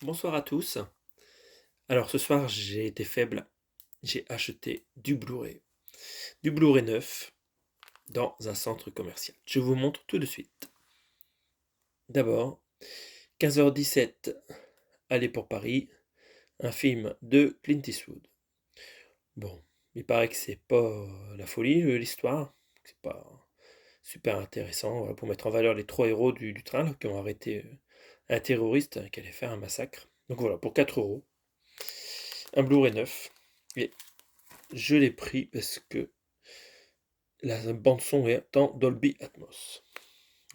Bonsoir à tous. Alors ce soir, j'ai été faible. J'ai acheté du Blu-ray. Du Blu-ray neuf dans un centre commercial. Je vous montre tout de suite. D'abord, 15h17, Aller pour Paris, un film de Clint Eastwood. Bon, il paraît que c'est pas la folie, l'histoire. C'est pas super intéressant. Voilà, pour mettre en valeur les trois héros du train là, qui ont arrêté un terroriste qui allait faire un massacre. Donc voilà, pour 4 euros. Un Blu-ray neuf. Et je l'ai pris parce que la bande son est en Dolby Atmos.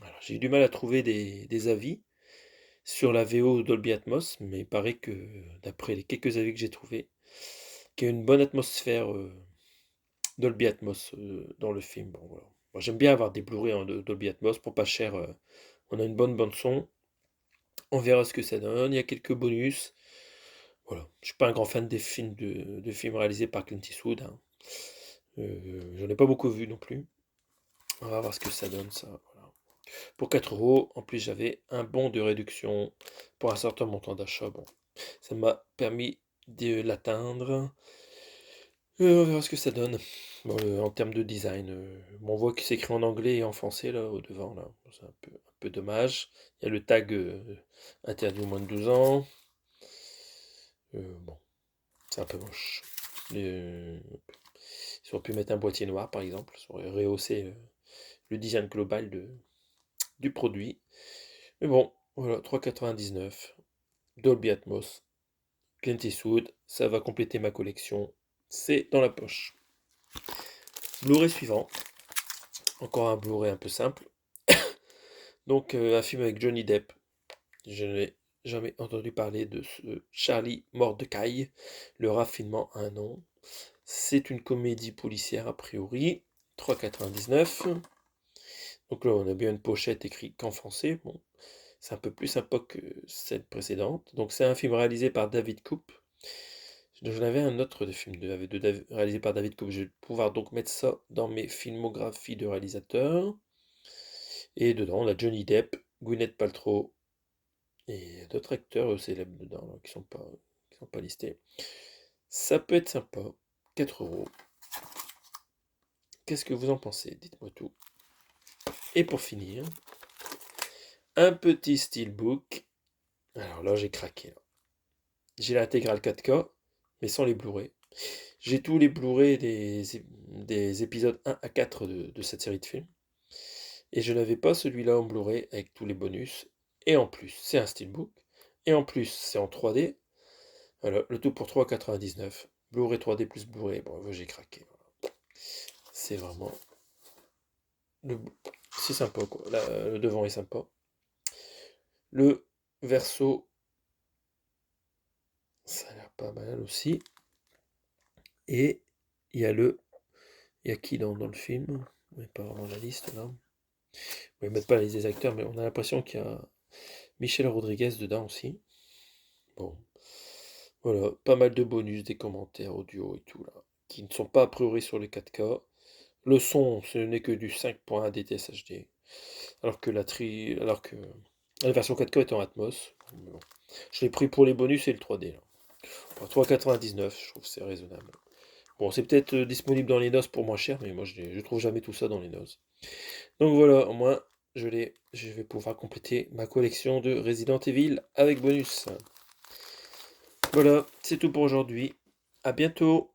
Alors, j'ai eu du mal à trouver des avis sur la VO Dolby Atmos, mais il paraît que, d'après les quelques avis que j'ai trouvés, qu'il y a une bonne atmosphère Dolby Atmos dans le film. Bon, voilà. Moi, j'aime bien avoir des Blu-ray en Dolby Atmos pour pas cher. On a une bonne bande son. On verra ce que ça donne. Il y a quelques bonus. Voilà. Je suis pas un grand fan des films de films réalisés par Clint Eastwood, hein. J'en ai pas beaucoup vu non plus. On va voir ce que ça donne, ça. Voilà. Pour 4 euros, en plus j'avais un bon de réduction pour un certain montant d'achat. Bon, ça m'a permis de l'atteindre. On verra ce que ça donne. Bon, en termes de design, bon, on voit que c'est écrit en anglais et en français là au devant là. Bon, c'est un peu dommage. Il y a le tag interdit aux moins de 12 ans. Bon, c'est un peu moche. Ils auraient pu mettre un boîtier noir par exemple. Ça aurait rehaussé le design global du produit. Mais bon, voilà, 3,99. Dolby Atmos, Clint Eastwood, ça va compléter ma collection. C'est dans la poche. Blu-ray suivant. Encore un Blu-ray un peu simple. Donc un film avec Johnny Depp. Je n'ai jamais entendu parler de ce Charlie Mordecai. Le raffinement à un nom. C'est une comédie policière a priori. 3,99. Donc là on a bien une pochette écrite qu'en français. Bon, c'est un peu plus sympa que celle précédente. Donc c'est un film réalisé par David Koop. J'en avais un autre de film réalisé par David Koop. Je vais pouvoir donc mettre ça dans mes filmographies de réalisateurs. Et dedans, on a Johnny Depp, Gwyneth Paltrow et d'autres acteurs célèbres dedans là, qui sont pas listés. Ça peut être sympa. 4 euros. Qu'est-ce que vous en pensez? Dites-moi tout. Et pour finir, un petit steelbook. Alors là, j'ai craqué, là. J'ai l'intégrale 4K, mais sans les Blu-ray. J'ai tous les Blu-ray des épisodes 1 à 4 de cette série de films. Et je n'avais pas celui-là en Blu-ray avec tous les bonus. Et en plus, c'est un steelbook. Et en plus, c'est en 3D. Voilà, le tout pour 3,99. Blu-ray 3D plus Blu-ray. Bon, j'ai craqué. Voilà. C'est vraiment... le- C'est sympa, quoi. Là, le devant est sympa. Le verso, ça a l'air pas mal aussi. Et il y a Il y a qui dans le film? Mais pas vraiment la liste, là. Ils ne mettent pas les acteurs, mais on a l'impression qu'il y a Michel Rodriguez dedans aussi. Bon, voilà, pas mal de bonus, des commentaires audio et tout là, qui ne sont pas a priori sur les 4K. Le son, ce n'est que du 5.1 DTS HD, alors que la version 4K est en Atmos. Bon. Je l'ai pris pour les bonus et le 3D là. Pour 3,99, je trouve que c'est raisonnable. Bon, c'est peut-être disponible dans les noces pour moins cher, mais moi je trouve jamais tout ça dans les noces. Donc voilà, au moins je vais pouvoir compléter ma collection de Resident Evil avec bonus. Voilà, c'est tout pour aujourd'hui. À bientôt.